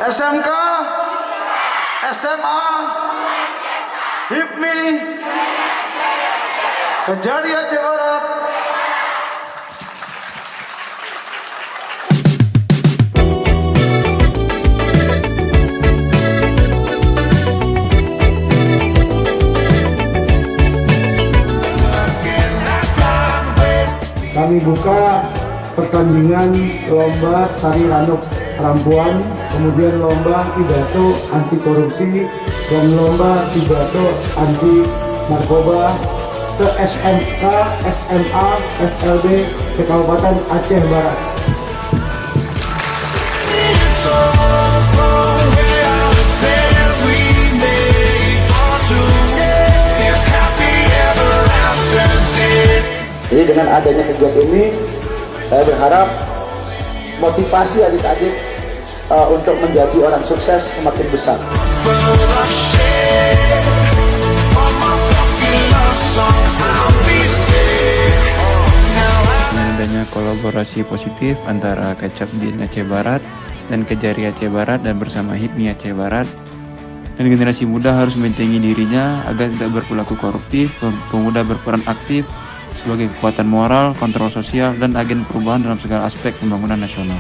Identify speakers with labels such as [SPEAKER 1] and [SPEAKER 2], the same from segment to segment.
[SPEAKER 1] SMK, SMA, HIPMI, Kejari Aceh Barat.
[SPEAKER 2] Kami buka pertandingan lomba tari ranok perempuan, kemudian lomba pidato anti korupsi, dan lomba pidato anti narkoba se-SMK, SMA, SLB se-Kabupaten Aceh Barat.
[SPEAKER 3] Jadi dengan adanya kegiatan ini, saya berharap motivasi adik-adik untuk menjadi orang sukses semakin besar.
[SPEAKER 4] Dengan adanya kolaborasi positif antara Kecap Din Aceh Barat dan Kejari Aceh Barat dan bersama HIPMI Aceh Barat, dan generasi muda harus membentengi dirinya agar tidak berperilaku koruptif, pemuda berperan aktif sebagai kekuatan moral, kontrol sosial, dan agen perubahan dalam segala aspek pembangunan nasional.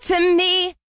[SPEAKER 5] To me.